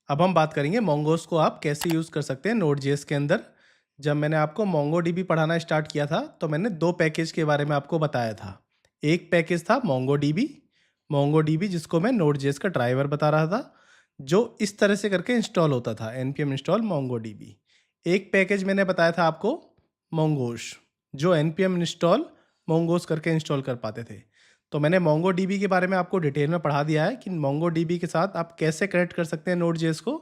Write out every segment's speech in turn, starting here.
अब हम बात करेंगे मोंगोस को आप कैसे यूज़ कर सकते हैं नोड.जेएस के अंदर। जब मैंने आपको मोंगोडीबी पढ़ाना स्टार्ट किया था, तो मैंने 2 पैकेज के बारे में आपको बताया था। एक पैकेज था मोंगोडीबी जिसको मैं नोड.जेएस का ड्राइवर बता रहा था, जो इस तरह से करके इंस्टॉल होता था, npm इंस्टॉल मोंगोडीबी। एक पैकेज मैंने बताया था आपको मोंगोश, जो npm इंस्टॉल मोंगोस करके इंस्टॉल कर पाते थे। तो मैंने मोंगोडीबी के बारे में आपको डिटेल में पढ़ा दिया है कि मोंगोडीबी के साथ आप कैसे कनेक्ट कर सकते हैं नोड.जेएस को,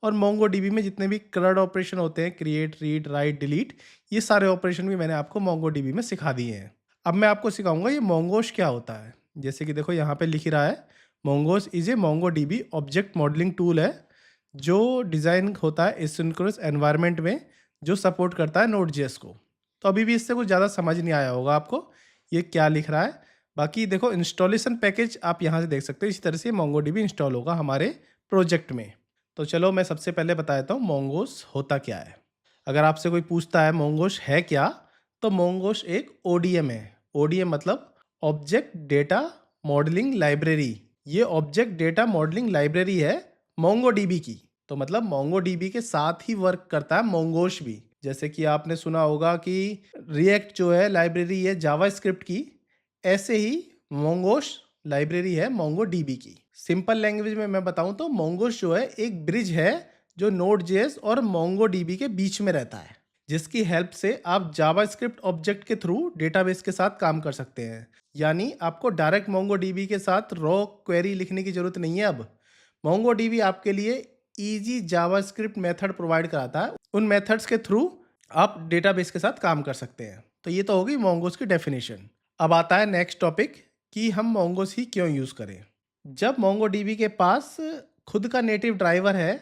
और मोंगोडीबी में जितने भी CRUD ऑपरेशन होते हैं, क्रिएट, रीड, राइट, डिलीट, ये सारे ऑपरेशन भी मैंने आपको मोंगोडीबी में सिखा दिए हैं। अब मैं आपको सिखाऊंगा ये मोंगोश क्या होता है। जैसे कि देखो यहाँ पे लिख ही रहा है, mongoose is a MongoDB object modelling tool है, जो डिज़ाइन होता है एसिंक्रोनस एनवायरनमेंट में, जो सपोर्ट करता है नोड.जेएस को। तो अभी भी इससे कुछ ज़्यादा समझ नहीं आया होगा आपको ये क्या लिख रहा है। बाकी देखो इंस्टॉलेशन पैकेज आप यहाँ से देख सकते हो, इसी तरह से मोंगोडीबी इंस्टॉल होगा हमारे प्रोजेक्ट में। तो चलो मैं सबसे पहले बता देता हूँ मोंगोस होता क्या है। अगर आपसे कोई पूछता है मोंगोश है क्या, तो मोंगोश एक ओडीएम है। ओडीएम मतलब ऑब्जेक्ट डेटा मॉडलिंग लाइब्रेरी। ये ऑब्जेक्ट डेटा मॉडलिंग लाइब्रेरी है मोंगोडीबी की। तो मतलब मोंगोडीबी के साथ ही वर्क करता है मोंगोश भी। जैसे कि आपने सुना होगा कि रिएक्ट जो है लाइब्रेरी है जावास्क्रिप्ट की, ऐसे ही मोंगोश लाइब्रेरी है मोंगोडीबी की। सिंपल लैंग्वेज में मैं बताऊं तो मोंगोश जो है एक ब्रिज है, जो नोड.जेएस और मोंगोडीबी के बीच में रहता है, जिसकी हेल्प से आप जावास्क्रिप्ट ऑब्जेक्ट के थ्रू डेटाबेस के साथ काम कर सकते हैं। यानी आपको डायरेक्ट मोंगोडीबी के साथ रॉ क्वेरी लिखने की जरूरत नहीं है। अब मोंगोडीबी आपके लिए इजी जावास्क्रिप्ट मेथड प्रोवाइड कराता है। उन मेथड्स के थ्रू आप डेटाबेस के साथ काम कर सकते हैं। तो ये तो होगी मोंगोस की डेफिनेशन। अब आता है नेक्स्ट टॉपिक कि हम मोंगोस ही क्यों यूज़ करें। जब मोंगोडीबी के पास खुद का नेटिव ड्राइवर है,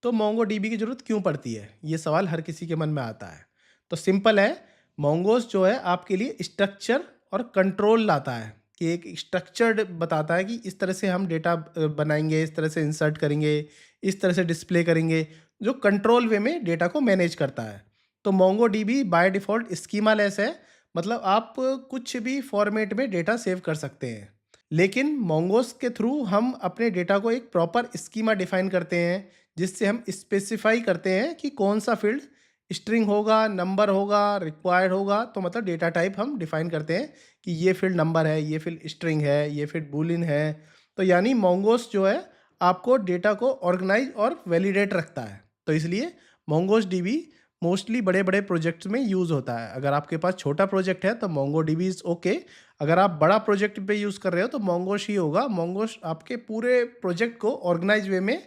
तो मोंगोडीबी की ज़रूरत क्यों पड़ती है, ये सवाल हर किसी के मन में आता है। तो सिंपल है, मोंगोस जो है आपके लिए स्ट्रक्चर और कंट्रोल लाता है, कि एक स्ट्रक्चर्ड बताता है कि इस तरह से हम डेटा बनाएंगे, इस तरह से इंसर्ट करेंगे, इस तरह से डिस्प्ले करेंगे, जो कंट्रोल वे में डेटा को मैनेज करता है। तो MongoDB by default schema less है, मतलब आप कुछ भी फॉर्मेट में डेटा सेव कर सकते हैं। लेकिन मोंगोस के थ्रू हम अपने डेटा को एक प्रॉपर स्कीमा डिफाइन करते हैं, जिससे हम स्पेसिफाई करते हैं कि कौन सा फील्ड स्ट्रिंग होगा, नंबर होगा, रिक्वायर्ड होगा। तो मतलब डेटा टाइप हम डिफाइन करते हैं कि ये फील्ड नंबर है, ये फील्ड स्ट्रिंग है, ये फील्ड बूलियन है। तो यानी मोंगोस जो है आपको डेटा को ऑर्गेनाइज और वैलिडेट रखता है। तो इसलिए मोंगोस डीबी मोस्टली बड़े बड़े प्रोजेक्ट्स में यूज़ होता है। अगर आपके पास छोटा प्रोजेक्ट है तो मोंगोडीबी इज़ ओके। अगर आप बड़ा प्रोजेक्ट पे यूज़ कर रहे हो तो मोंगोश ही होगा। मोंगोश आपके पूरे प्रोजेक्ट को ऑर्गेनाइज वे में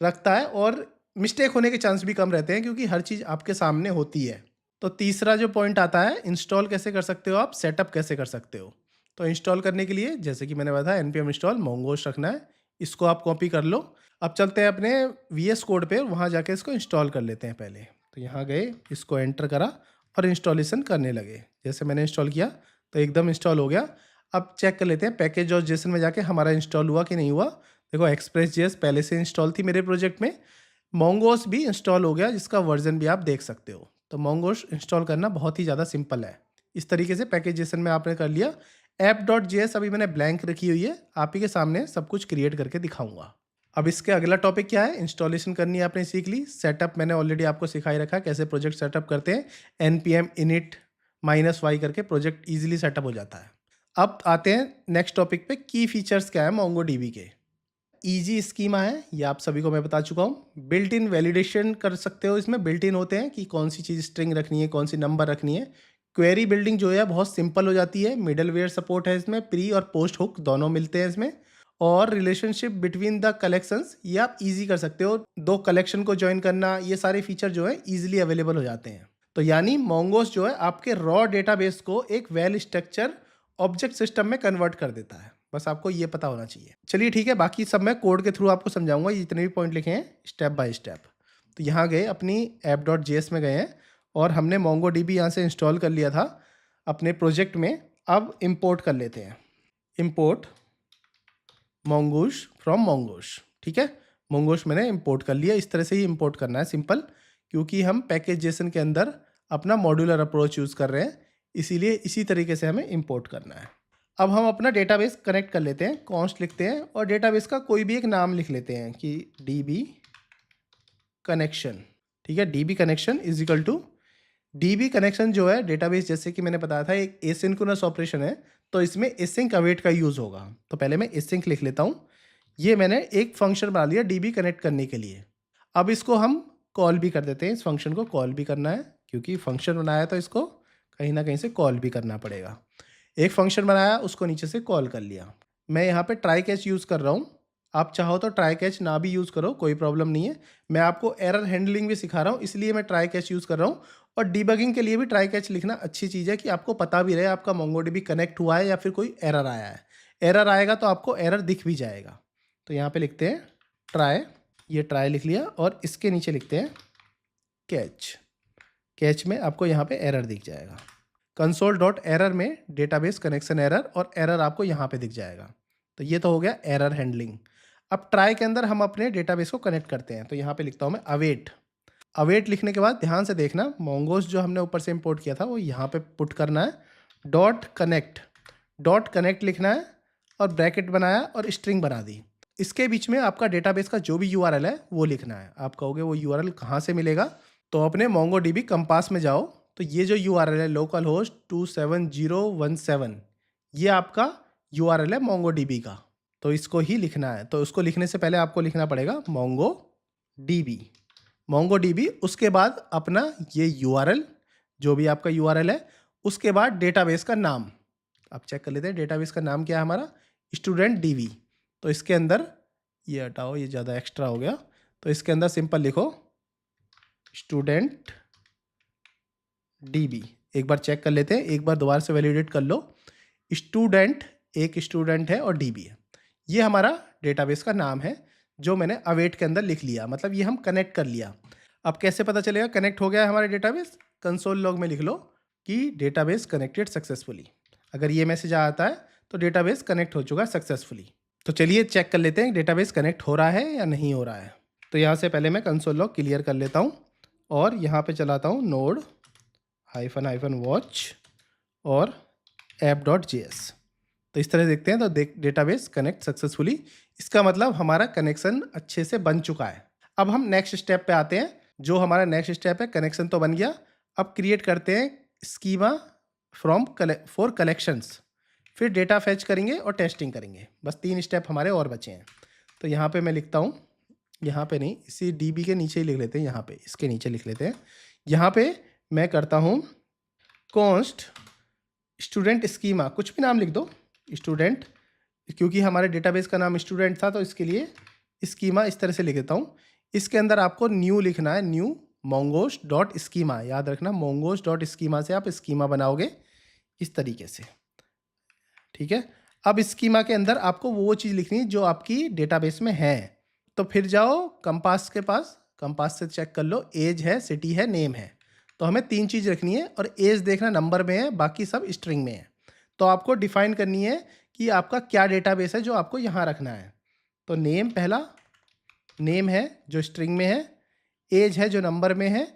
रखता है, और मिस्टेक होने के चांस भी कम रहते हैं, क्योंकि हर चीज़ आपके सामने होती है। तो तीसरा जो पॉइंट आता है, इंस्टॉल कैसे कर सकते हो आप, सेटअप कैसे कर सकते हो। तो इंस्टॉल करने के लिए जैसे कि मैंने बताया npm इंस्टॉल मोंगोश रखना है। इसको आप कॉपी कर लो। अब चलते हैं अपने VS कोड पे, वहाँ जाके इसको इंस्टॉल कर लेते हैं पहले। तो यहाँ गए, इसको एंटर करा और इंस्टॉलेशन करने लगे। जैसे मैंने इंस्टॉल किया तो एकदम इंस्टॉल हो गया। अब चेक कर लेते हैं पैकेज और जेसन में जाके हमारा इंस्टॉल हुआ कि नहीं हुआ। देखो एक्सप्रेस.js पहले से इंस्टॉल थी मेरे प्रोजेक्ट में। मोंगोस भी इंस्टॉल हो गया, जिसका वर्जन भी आप देख सकते हो। तो मोंगोस इंस्टॉल करना बहुत ही ज़्यादा सिंपल है। इस तरीके से पैकेज जेसन में आपने कर लिया। app.js अभी मैंने ब्लैंक रखी हुई है, आप ही के सामने सब कुछ क्रिएट करके दिखाऊंगा। अब इसके अगला टॉपिक क्या है, इंस्टॉलेशन करनी है आपने सीख ली। सेटअप मैंने ऑलरेडी आपको सिखाई रखा है, कैसे प्रोजेक्ट सेटअप करते हैं। npm init -y करके प्रोजेक्ट इजीली सेटअप हो जाता है। अब आते हैं नेक्स्ट टॉपिक पे, की फीचर्स क्या है मोंगोडीबी के। ईजी स्कीमा है, ये आप सभी को मैं बता चुका हूँ। बिल्ट इन वैलिडेशन कर सकते हो, इसमें बिल्ट इन होते हैं कि कौन सी चीज़ स्ट्रिंग रखनी है, कौन सी नंबर रखनी है। क्वेरी बिल्डिंग जो है बहुत सिंपल हो जाती है। मिडलवेयर सपोर्ट है इसमें, प्री और पोस्ट हुक दोनों मिलते हैं इसमें। और रिलेशनशिप बिटवीन द कलेक्शंस, ये आप इजी कर सकते हो। दो कलेक्शन को ज्वाइन करना, ये सारे फीचर जो है इजीली अवेलेबल हो जाते हैं। तो यानी मोंगोस जो है आपके रॉ डेटाबेस को एक वेल स्ट्रक्चर ऑब्जेक्ट सिस्टम में कन्वर्ट कर देता है। बस आपको ये पता होना चाहिए। चलिए ठीक है, बाकी सब मैं कोड के थ्रू आपको समझाऊंगा, ये जितने भी पॉइंट लिखे हैं स्टेप बाय स्टेप। तो यहाँ गए, अपनी app.js में गए हैं और हमने मोंगोडीबी यहाँ से इंस्टॉल कर लिया था अपने प्रोजेक्ट में। अब इंपोर्ट कर लेते हैं, इंपोर्ट मोंगोश फ्रॉम मोंगोश। ठीक है, मोंगोश मैंने इंपोर्ट कर लिया। इस तरह से ही इंपोर्ट करना है, सिंपल, क्योंकि हम पैकेज जेसन के अंदर अपना मॉड्यूलर अप्रोच यूज़ कर रहे हैं, इसीलिए इसी तरीके से हमें इंपोर्ट करना है। अब हम अपना डेटाबेस कनेक्ट कर लेते हैं, कॉन्स्ट लिखते हैं और डेटाबेस का कोई भी एक नाम लिख लेते हैं कि db कनेक्शन, ठीक है। DB connection is equal to DB connection जो है डेटाबेस, जैसे कि मैंने बताया था एक एसिंक्रोनस ऑपरेशन है, तो इसमें एसिंक अवेट का यूज़ होगा। तो पहले मैं एसिंक लिख लेता हूँ। ये मैंने एक फंक्शन बना लिया डीबी कनेक्ट करने के लिए। अब इसको हम कॉल भी कर देते हैं, इस फंक्शन को कॉल भी करना है क्योंकि फंक्शन बनाया तो इसको कहीं ना कहीं से कॉल भी करना पड़ेगा। एक फंक्शन बनाया, उसको नीचे से कॉल कर लिया। मैं यहाँ पे ट्राई कैच यूज़ कर रहा हूँ, आप चाहो तो ट्राई कैच ना भी यूज़ करो, कोई प्रॉब्लम नहीं है। मैं आपको एरर हैंडलिंग भी सिखा रहा हूँ, इसलिए मैं ट्राई कैच यूज़ कर रहा हूँ। और डिबगिंग के लिए भी ट्राई कैच लिखना अच्छी चीज़ है कि आपको पता भी रहे आपका मोंगोडीबी कनेक्ट हुआ है या फिर कोई एरर आया है। एरर आएगा तो आपको एरर दिख भी जाएगा। तो यहाँ पे लिखते हैं ट्राई, ये ट्राई लिख लिया, और इसके नीचे लिखते हैं कैच। कैच में आपको यहाँ पे एरर दिख जाएगा। कंसोल डॉट एरर में डेटाबेस कनेक्शन एरर, और एरर आपको यहाँ पे दिख जाएगा। तो ये तो हो गया एरर हैंडलिंग। अब ट्राई के अंदर हम अपने डेटाबेस को कनेक्ट करते हैं। तो यहाँ पे लिखता हूँ मैं अवेट। अवेट लिखने के बाद ध्यान से देखना, मोंगोस जो हमने ऊपर से इंपोर्ट किया था वो यहाँ पे पुट करना है। डॉट कनेक्ट लिखना है, और ब्रैकेट बनाया और स्ट्रिंग बना दी। इसके बीच में आपका डेटाबेस का जो भी यूआरएल है वो लिखना है। आप कहोगे वो यूआरएल कहाँ से मिलेगा, तो अपने मोंगोडीबी कंपास में जाओ, तो ये जो यूआरएल है लोकल होस्ट 27017, ये आपका यूआरएल है मोंगोडीबी का, तो इसको ही लिखना है। तो उसको लिखने से पहले आपको लिखना पड़ेगा मोंगोडीबी, उसके बाद अपना ये यूआरएल, जो भी आपका यूआरएल है, उसके बाद डेटाबेस का नाम। आप चेक कर लेते हैं डेटाबेस का नाम क्या है हमारा, स्टूडेंट डीबी। तो इसके अंदर ये हटाओ, ये ज़्यादा एक्स्ट्रा हो गया, तो इसके अंदर सिंपल लिखो स्टूडेंट डीबी। एक बार चेक कर लेते हैं, एक बार दोबारा से वैलिडेट कर लो। स्टूडेंट, एक स्टूडेंट है और डीबी है, ये हमारा डेटाबेस का नाम है जो मैंने अवेट के अंदर लिख लिया। मतलब ये हम कनेक्ट कर लिया। अब कैसे पता चलेगा कनेक्ट हो गया है हमारा डेटाबेस, कंसोल लॉग में लिख लो कि डेटाबेस कनेक्टेड सक्सेसफुली। अगर ये मैसेज आता है तो डेटाबेस कनेक्ट हो चुका है सक्सेसफुली। तो चलिए चेक कर लेते हैं डेटाबेस कनेक्ट हो रहा है या नहीं हो रहा है। तो यहाँ से पहले मैं कंसोल लॉग क्लियर कर लेता हूँ और यहाँ पे चलाता हूँ नोड -- वॉच और app.js। तो इस तरह देखते हैं, तो डेटाबेस कनेक्ट सक्सेसफुली, इसका मतलब हमारा कनेक्शन अच्छे से बन चुका है। अब हम नेक्स्ट स्टेप पे आते हैं। जो हमारा नेक्स्ट स्टेप है, कनेक्शन तो बन गया, अब क्रिएट करते हैं स्कीमा फॉर कलेक्शंस, फिर डेटा फैच करेंगे और टेस्टिंग करेंगे। बस 3 स्टेप हमारे और बचे हैं। तो यहाँ पे मैं लिखता हूँ, यहाँ पे नहीं, इसी डीबी के नीचे ही लिख लेते हैं, यहाँ पे इसके नीचे लिख लेते हैं। यहाँ पे मैं करता हूँ कॉन्स्ट स्टूडेंट स्कीमा, कुछ भी नाम लिख दो स्टूडेंट, क्योंकि हमारे डेटाबेस का नाम स्टूडेंट था तो इसके लिए स्कीमा इस तरह से लिख देता हूँ। इसके अंदर आपको न्यू लिखना है, न्यू मोंगोस डॉट स्कीमा। याद रखना मोंगोस डॉट स्कीमा से आप स्कीमा बनाओगे इस तरीके से, ठीक है। अब स्कीमा के अंदर आपको वो चीज़ लिखनी है जो आपकी डेटाबेस में है। तो फिर जाओ कंपास के पास, कंपास से चेक कर लो, एज है, सिटी है, नेम है। तो हमें 3 चीज़ रखनी है, और एज देखना नंबर में है, बाकी सब स्ट्रिंग में है। तो आपको डिफाइन करनी है कि आपका क्या डेटाबेस है जो आपको यहाँ रखना है। तो नेम, पहला नेम है जो स्ट्रिंग में है, एज है जो नंबर में है,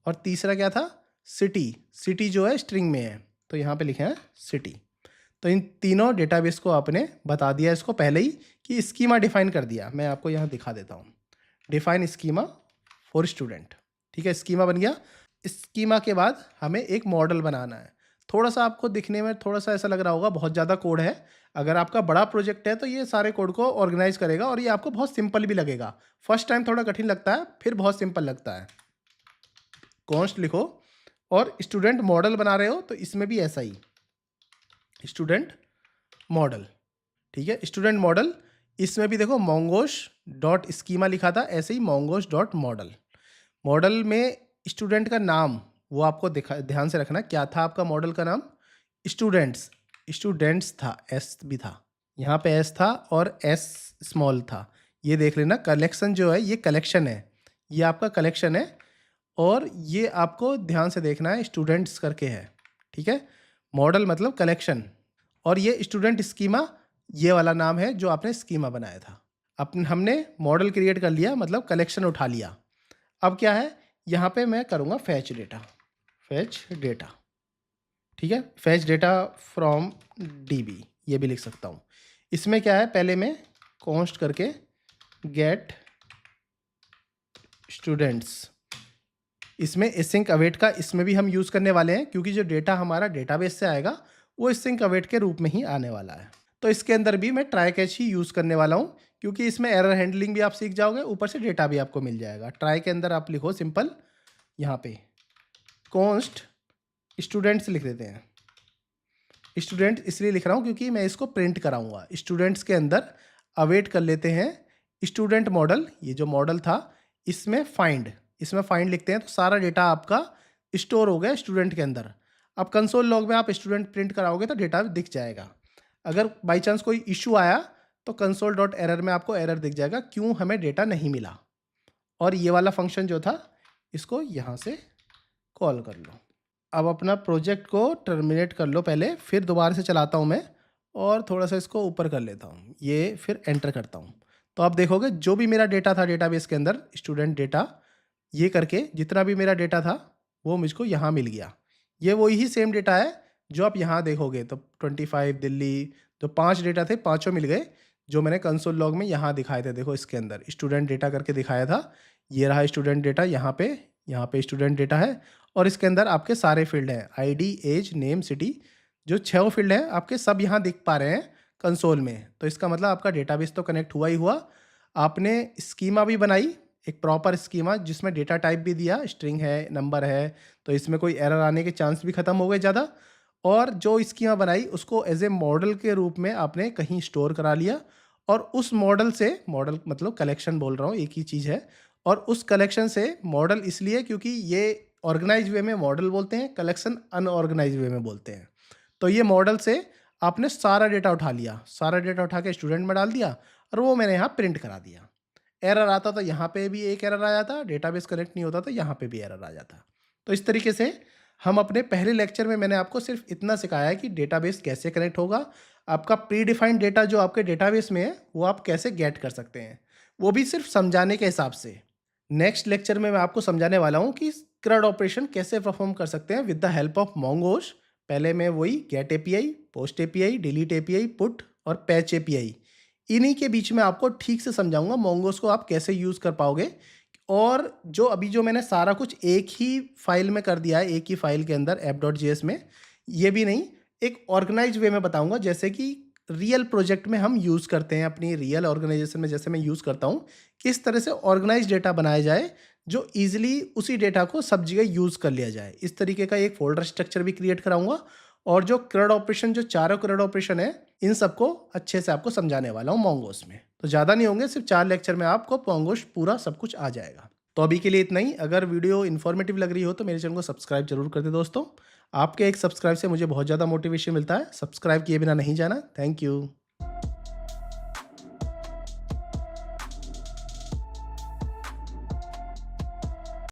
और तीसरा क्या था, सिटी, सिटी जो है स्ट्रिंग में है, तो यहाँ पे लिखे हैं सिटी। तो इन तीनों डेटाबेस को आपने बता दिया इसको पहले ही कि स्कीमा डिफाइन कर दिया। मैं आपको यहाँ दिखा देता हूँ, डिफाइन स्कीमा फॉर स्टूडेंट, ठीक है। स्कीमा बन गया। स्कीमा के बाद हमें एक मॉडल बनाना है। थोड़ा सा आपको दिखने में थोड़ा सा ऐसा लग रहा होगा बहुत ज़्यादा कोड है, अगर आपका बड़ा प्रोजेक्ट है तो ये सारे कोड को ऑर्गेनाइज करेगा और ये आपको बहुत सिंपल भी लगेगा। फर्स्ट टाइम थोड़ा कठिन लगता है, फिर बहुत सिंपल लगता है। कॉन्स्ट लिखो, और स्टूडेंट मॉडल बना रहे हो तो इसमें भी ऐसा ही स्टूडेंट मॉडल, ठीक है। स्टूडेंट मॉडल, इसमें भी देखो मोंगोस डॉट स्कीमा लिखा था, ऐसे ही मोंगोस डॉट मॉडल। मॉडल में स्टूडेंट का नाम वो आपको ध्यान से रखना, क्या था आपका मॉडल का नाम, स्टूडेंट्स था, एस भी था, यहाँ पे एस था और एस स्मॉल था, ये देख लेना। कलेक्शन जो है ये कलेक्शन है, ये आपका कलेक्शन है, और ये आपको ध्यान से देखना है, स्टूडेंट्स करके है, ठीक है। मॉडल मतलब कलेक्शन, और ये स्टूडेंट स्कीमा ये वाला नाम है जो आपने स्कीमा बनाया था। हमने मॉडल क्रिएट कर लिया, मतलब कलेक्शन उठा लिया। अब क्या है, यहाँ पे मैं करूँगा फैच डेटा, ठीक है। फैच डेटा फ्रॉम डीबी, ये भी लिख सकता हूँ। इसमें क्या है, पहले मैं कॉन्स्ट करके गेट स्टूडेंट्स। इसमें एसिंक अवेट का इसमें भी हम यूज़ करने वाले हैं, क्योंकि जो डेटा हमारा डेटाबेस से आएगा वो एसिंक अवेट के रूप में ही आने वाला है। तो इसके अंदर भी मैं ट्राई कैच ही यूज़ करने वाला हूँ, क्योंकि इसमें एरर हैंडलिंग भी आप सीख जाओगे, ऊपर से डेटा भी आपको मिल जाएगा। ट्राई के अंदर आप लिखो सिंपल, यहाँ पे कॉन्स्ट स्टूडेंट्स लिख देते हैं। स्टूडेंट इसलिए लिख रहा हूँ क्योंकि मैं इसको प्रिंट कराऊंगा। स्टूडेंट्स के अंदर अवेट कर लेते हैं स्टूडेंट मॉडल, ये जो मॉडल था इसमें फाइंड लिखते हैं, तो सारा डेटा आपका स्टोर हो गया स्टूडेंट के अंदर। अब कंसोल लॉग में आप स्टूडेंट प्रिंट कराओगे तो डेटा दिख जाएगा। अगर बाई चांस कोई इशू आया तो कंसोल डॉट एरर में आपको एरर दिख जाएगा, क्यों हमें डेटा नहीं मिला। और ये वाला फंक्शन जो था इसको यहाँ से कॉल कर लो। अब अपना प्रोजेक्ट को टर्मिनेट कर लो पहले, फिर दोबारा से चलाता हूँ मैं और थोड़ा सा इसको ऊपर कर लेता हूँ, ये फिर एंटर करता हूँ। तो आप देखोगे जो भी मेरा डेटा था डेटाबेस के अंदर, स्टूडेंट डेटा, ये करके जितना भी मेरा डेटा था वो मुझको यहाँ मिल गया। ये वही सेम डेटा है जो आप यहाँ देखोगे, तो 25 दिल्ली, जो 5 डेटा थे पाँचों मिल गए, जो मैंने कंसोल लॉग में यहाँ दिखाए थे। देखो इसके अंदर स्टूडेंट डेटा करके दिखाया था, ये रहा स्टूडेंट डेटा, यहाँ पे स्टूडेंट डेटा है। और इसके अंदर आपके सारे फील्ड हैं, आईडी, एज, नेम, सिटी, जो 6 फील्ड हैं आपके सब यहाँ दिख पा रहे हैं कंसोल में। तो इसका मतलब आपका डेटाबेस तो कनेक्ट हुआ ही हुआ। आपने स्कीमा भी बनाई, एक प्रॉपर स्कीमा जिसमें डेटा टाइप भी दिया, स्ट्रिंग है, नंबर है, तो इसमें कोई एरर आने के चांस भी ख़त्म हो गए ज़्यादा। और जो स्कीमा बनाई उसको एज ए मॉडल के रूप में आपने कहीं स्टोर करा लिया, और उस मॉडल से, मॉडल मतलब कलेक्शन बोल रहा हूँ, एक ही चीज़ है। और उस कलेक्शन से, मॉडल इसलिए क्योंकि ये ऑर्गेनाइज वे में मॉडल बोलते हैं, कलेक्शन अनऑर्गेनाइज वे में बोलते हैं। तो ये मॉडल से आपने सारा डेटा उठा लिया, सारा डेटा उठा के स्टूडेंट में डाल दिया और वो मैंने यहाँ प्रिंट करा दिया। एरर आता तो यहाँ पे भी एक एरर आ जाता, डेटाबेस कनेक्ट नहीं होता तो यहाँ पे भी एरर आ जाता। तो इस तरीके से हम अपने पहले लेक्चर में मैंने आपको सिर्फ इतना सिखाया है कि डेटाबेस कैसे कनेक्ट होगा, आपका प्री डिफाइंड डेटा जो आपके डेटाबेस में है वो आप कैसे गेट कर सकते हैं, वो भी सिर्फ समझाने के हिसाब से। नेक्स्ट लेक्चर में मैं आपको समझाने वाला हूँ कि CRUD ऑपरेशन कैसे परफॉर्म कर सकते हैं with the help of Mongoose. पहले मैं वही get API, post API, delete API, put और पैच एपीआई, इन्हीं के बीच में आपको ठीक से समझाऊंगा मोंगोस को आप कैसे यूज़ कर पाओगे। और जो मैंने सारा कुछ एक ही फाइल में कर दिया है, एक ही फाइल के अंदर app.js में, ये भी नहीं, एक ऑर्गेनाइज वे में बताऊंगा, जैसे कि रियल प्रोजेक्ट में हम यूज़ करते हैं, अपनी रियल ऑर्गेनाइजेशन में जैसे मैं यूज़ करता हूँ, किस तरह से ऑर्गेनाइज डेटा बनाया जाए जो ईजिली उसी डेटा को सब जगह यूज़ कर लिया जाए। इस तरीके का एक फोल्डर स्ट्रक्चर भी क्रिएट कराऊंगा, और जो CRUD ऑपरेशन, जो चारों CRUD ऑपरेशन है, इन सबको अच्छे से आपको समझाने वाला हूँ मोंगोस में। तो ज़्यादा नहीं होंगे, सिर्फ 4 लेक्चर में आपको मोंगोस पूरा सब कुछ आ जाएगा। तो अभी के लिए इतना ही। अगर वीडियो इन्फॉर्मेटिव लग रही हो तो मेरे चैनल को सब्सक्राइब जरूर कर दे दोस्तों। आपके एक सब्सक्राइब से मुझे बहुत ज़्यादा मोटिवेशन मिलता है। सब्सक्राइब किए बिना नहीं जाना। Thank you.